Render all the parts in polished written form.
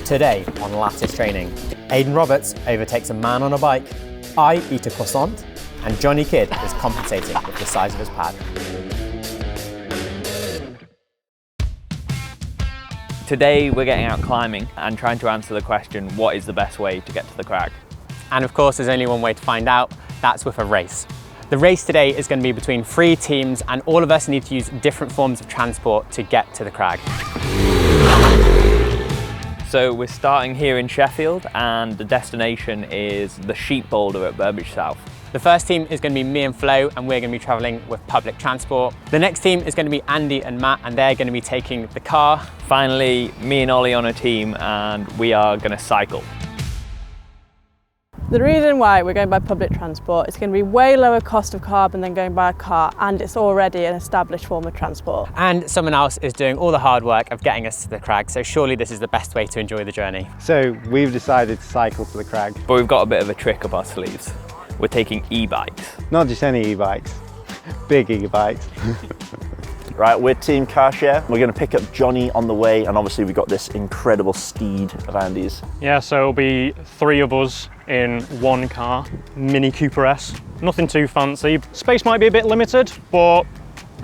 Today on Lattice Training, Aidan Roberts overtakes a man on a bike, I eat a croissant, and Johnny Kidd is compensating with the size of his pad. Today we're getting out climbing and trying to answer the question, what is the best way to get to the crag? And of course there's only one way to find out, that's with a race. The race today is going to be between 3 teams and all of us need to use different forms of transport to get to the crag. So we're starting here in Sheffield and the destination is the Sheep Boulder at Burbage South. The first team is going to be me and Flo and we're going to be travelling with public transport. The next team is going to be Andy and Matt and they're going to be taking the car. Finally, me and Ollie on a team and we are going to cycle. The reason why we're going by public transport is going to be way lower cost of carbon than going by a car, and it's already an established form of transport. And someone else is doing all the hard work of getting us to the crag, so surely this is the best way to enjoy the journey. So we've decided to cycle to the crag. But we've got a bit of a trick up our sleeves. We're taking e-bikes. Not just any e-bikes, big e-bikes. Right, we're team car share. We're going to pick up Johnny on the way, and obviously we've got this incredible steed of Andy's. Yeah, so it'll be 3 of us in one car, Mini Cooper S. Nothing too fancy. Space might be a bit limited, but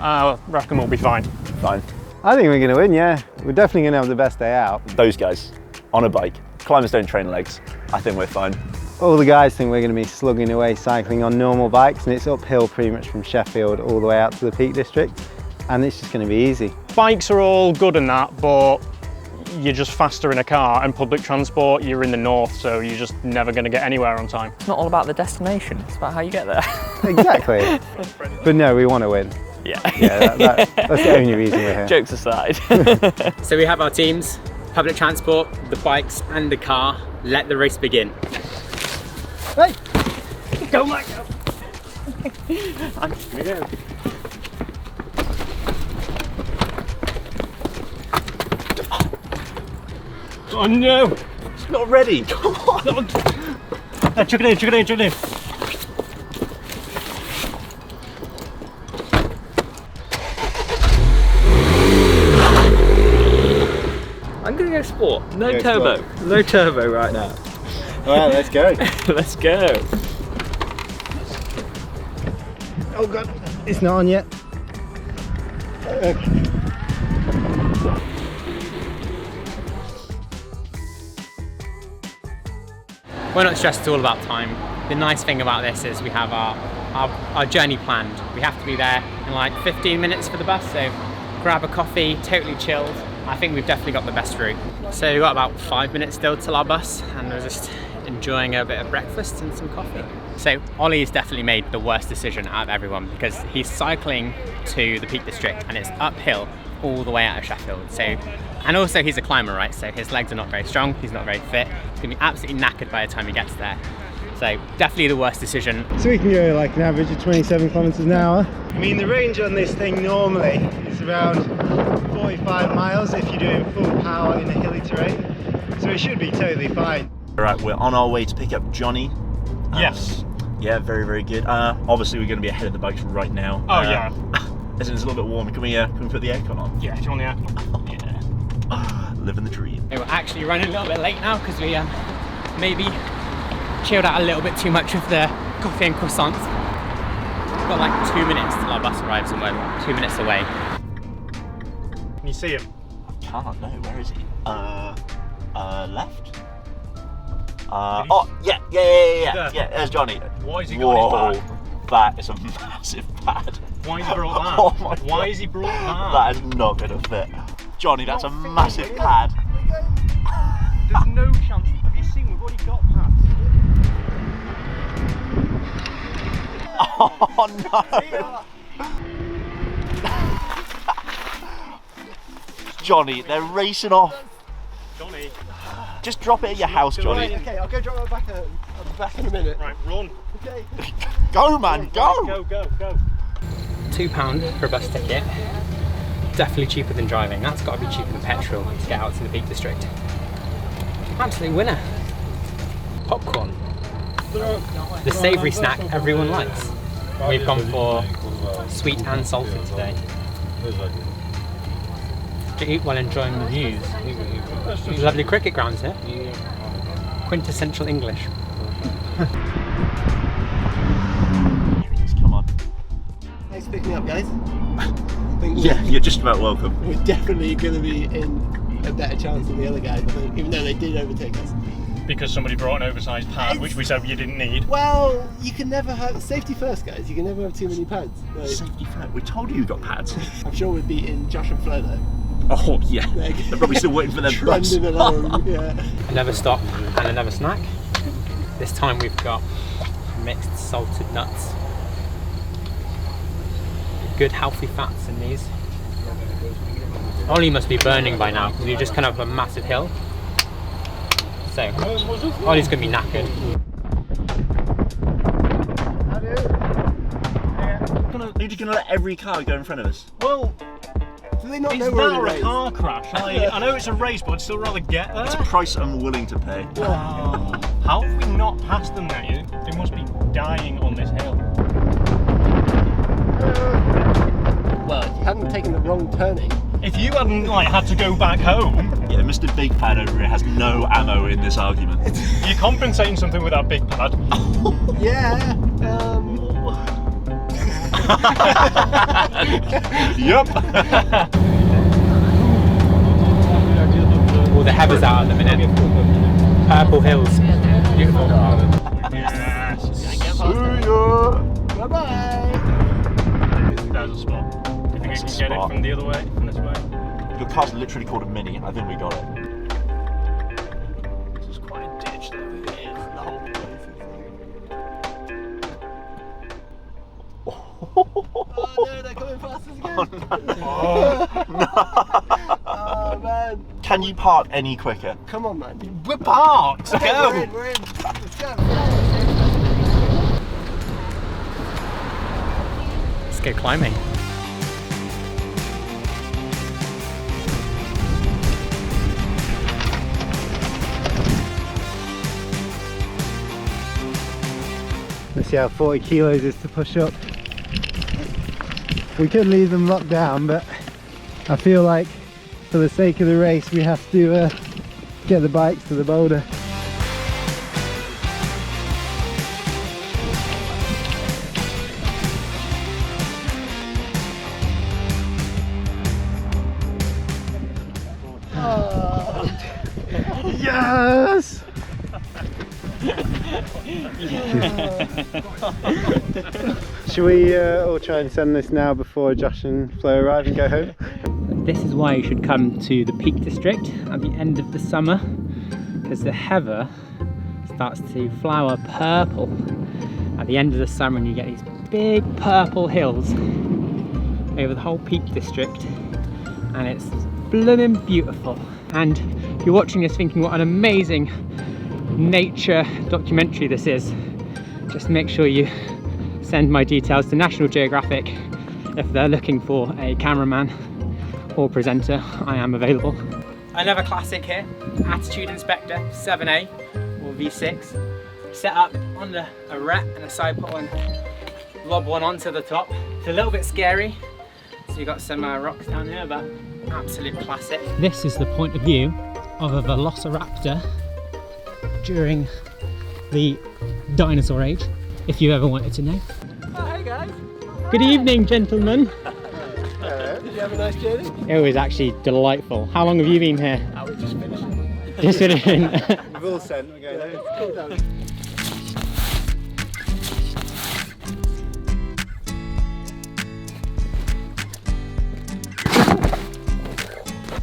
I reckon we'll be fine. Fine. I think we're going to win, yeah. We're definitely going to have the best day out. Those guys on a bike. Climbers don't train legs. I think we're fine. All the guys think we're going to be slugging away cycling on normal bikes, and it's uphill pretty much from Sheffield all the way out to the Peak District. And it's just going to be easy. Bikes are all good and that, but you're just faster in a car, and public transport, you're in the north, so you're just never going to get anywhere on time. It's not all about the destination, it's about how you get there. Exactly. But no, we want to win. Yeah. Yeah, that's the only reason we're here. Jokes aside. So we have our teams, public transport, the bikes and the car. Let the race begin. Hey! Go, Mike! I'm just gonna go. Oh no! It's not ready. Come on. Chuck it in, chuck it in, chuck it in. I'm gonna go sport. No Go turbo. sport. No turbo right now. All right, let's go. Let's go. Oh God, it's not on yet. We're not stressed at all about time. The nice thing about this is we have our journey planned. We have to be there in like 15 minutes for the bus, so grab a coffee, totally chilled. I think we've definitely got the best route. So we've got about 5 minutes still till our bus and we're just enjoying a bit of breakfast and some coffee. So Ollie's definitely made the worst decision out of everyone because he's cycling to the Peak District and it's uphill all the way out of Sheffield. And also he's a climber, right? So his legs are not very strong, he's not very fit. He's gonna be absolutely knackered by the time he gets there. So definitely the worst decision. So we can go like an average of 27 kilometers an hour. I mean, the range on this thing normally is around 45 miles if you're doing full power in a hilly terrain. So it should be totally fine. All right, we're on our way to pick up Johnny. Yes. Yeah, very, very good. Obviously we're going to be ahead of the bikes right now. Oh yeah. As in it's a little bit warm. Can we put the aircon on? Yeah, do you want the aircon? Yeah. Living the dream. We're actually running a little bit late now because we maybe chilled out a little bit too much with the coffee and croissants. We've got like 2 minutes till our bus arrives and we're 2 minutes away. Can you see him? I can't, no, where is he? Left? Oh, yeah, there's Johnny. Why has he got his bag? That is a massive pad. Why has he brought that? Oh my Why God. has he brought that? That is not going to fit. Johnny, that's a massive pad. There's no chance. Have you seen? We've already got pads. Oh no! Johnny, they're racing off. Johnny. Just drop it at your house, Johnny. Right, okay, I'll go drop my back in a minute. Right, run. Okay. Go, man, go! Go, go, go. £2 for a bus ticket. Definitely cheaper than driving. That's got to be cheaper than petrol to get out to the Peak District. Absolute winner. Popcorn. The savoury snack everyone likes. We've gone for sweet and salted today. to eat while enjoying the views. There's lovely cricket grounds here. Quintessential English. Come on. Thanks for picking me up, guys. Yeah, you're just about welcome. We're definitely going to be in a better chance than the other guys, I think, even though they did overtake us. Because somebody brought an oversized pad, which we said you didn't need. Well, you can never have safety first, guys. You can never have too many pads. Like, Safety first. We told you got pads. I'm sure we're beating Josh and Flo though. Oh yeah. They're probably still waiting for their bus. Trending along, yeah. Another stop and another snack. This time we've got mixed salted nuts. Good healthy fats in these. Ollie must be burning by now because you just come up a massive hill. So Ollie's gonna be knackered. You're just gonna let every car go in front of us? Well, Do they not it's know we're in that a or a race? car crash. I know it's a race, but I'd still rather get there. It's a price I'm willing to pay. How have we not passed them there? They must be dying on this hill. Well, if you hadn't taken the wrong turning. If you hadn't had to go back home, Yeah, Mr. Big Pad over here has no ammo in this argument. you're compensating something with that big pad. Yeah. Yup. All the heathers out at the minute. Purple hills. Beautiful. Bye bye. There's a spot. Do you think we can get it from the other way, from this way? Your car's literally called a Mini. I think we got it. This is quite a ditch though. The whole place is like... Oh no, they're coming past us again. Oh man. Can you park any quicker? Come on, man. We're parked! Okay, Go! we're in. Let's go. Let's go climbing. Let's see how 40 kilos is to push up. We could leave them locked down, but I feel like for the sake of the race we have to get the bikes to the boulder. Yes! Should we all try and send this now before Josh and Flo arrive and go home? This is why you should come to the Peak District at the end of the summer, because the heather starts to flower purple at the end of the summer, and you get these big purple hills over the whole Peak District, and it's blooming beautiful. And if you're watching this thinking what an amazing nature documentary this is, just make sure you send my details to National Geographic if they're looking for a cameraman or presenter. I am available. Another classic here, Attitude Inspector 7A or V6, set up on a rat and a side pull and lob one onto the top. It's a little bit scary, so you've got some rocks down here, but absolute classic. This is the point of view of a velociraptor during the dinosaur age, if you ever wanted to know. Oh, hey guys. Good evening, gentlemen. Hello. Did you have a nice journey? It was actually delightful. How long have you been here? Oh, we're just finishing. Just finishing. We've all sent, we're going home. Cool down.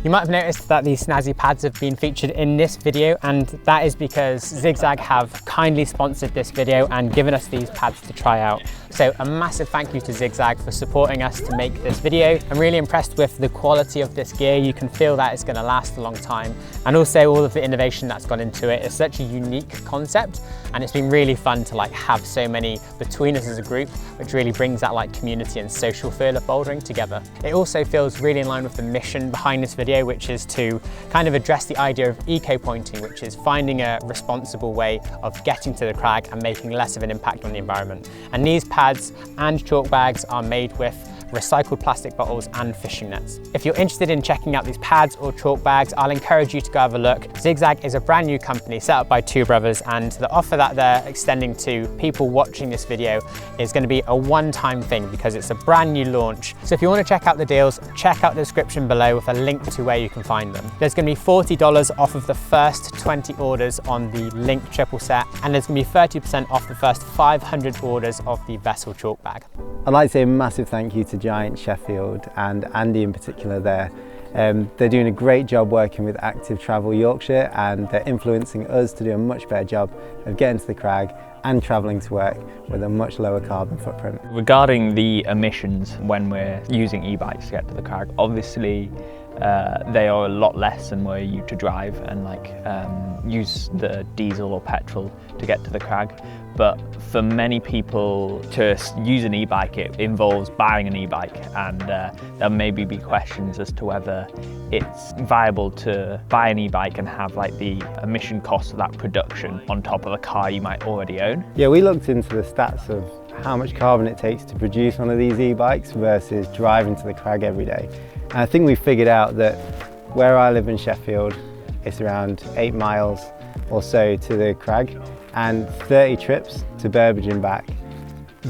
You might have noticed that these snazzy pads have been featured in this video, and that is because ZigZag have kindly sponsored this video and given us these pads to try out. So a massive thank you to ZigZag for supporting us to make this video. I'm really impressed with the quality of this gear. You can feel that it's going to last a long time, and also all of the innovation that's gone into it. It's such a unique concept, and it's been really fun to have so many between us as a group, which really brings that community and social feel of bouldering together. It also feels really in line with the mission behind this video, which is to kind of address the idea of eco-pointing, which is finding a responsible way of getting to the crag and making less of an impact on the environment. And these pads and chalk bags are made with recycled plastic bottles and fishing nets. If you're interested in checking out these pads or chalk bags, I'll encourage you to go have a look. ZigZag is a brand new company set up by two brothers, and the offer that they're extending to people watching this video is going to be a one-time thing because it's a brand new launch. So if you want to check out the deals, check out the description below with a link to where you can find them. There's going to be $40 off of the first 20 orders on the Link triple set, and there's going to be 30% off the first 500 orders of the Vessel chalk bag. I'd like to say a massive thank you to Giant Sheffield and Andy in particular there. They're doing a great job working with Active Travel Yorkshire, and they're influencing us to do a much better job of getting to the Crag and travelling to work with a much lower carbon footprint. Regarding the emissions when we're using e-bikes to get to the Crag, obviously they are a lot less than we're used to drive and use the diesel or petrol to get to the Crag. But for many people to use an e-bike, it involves buying an e-bike, and there may be questions as to whether it's viable to buy an e-bike and have the emission cost of that production on top of a car you might already own. Yeah, we looked into the stats of how much carbon it takes to produce one of these e-bikes versus driving to the Crag every day. And I think we figured out that where I live in Sheffield, it's around 8 miles or so to the Crag, and 30 trips to Burbage and back,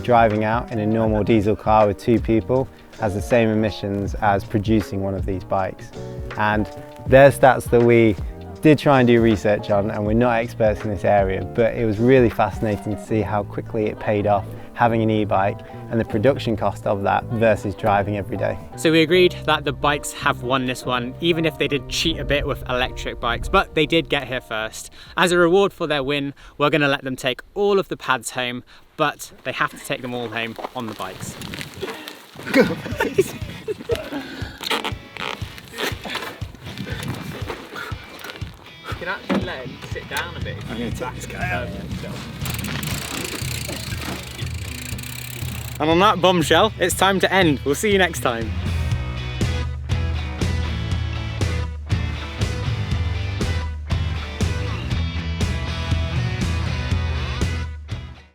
driving out in a normal diesel car with 2 people has the same emissions as producing one of these bikes. And they're stats that we did try and do research on, and we're not experts in this area, but it was really fascinating to see how quickly it paid off having an e-bike and the production cost of that versus driving every day. So we agreed that the bikes have won this one, even if they did cheat a bit with electric bikes, but they did get here first. As a reward for their win, we're going to let them take all of the pads home, but they have to take them all home on the bikes. You can actually let him sit down a bit. I'm going to take this guy out. And on that bombshell, it's time to end. We'll see you next time.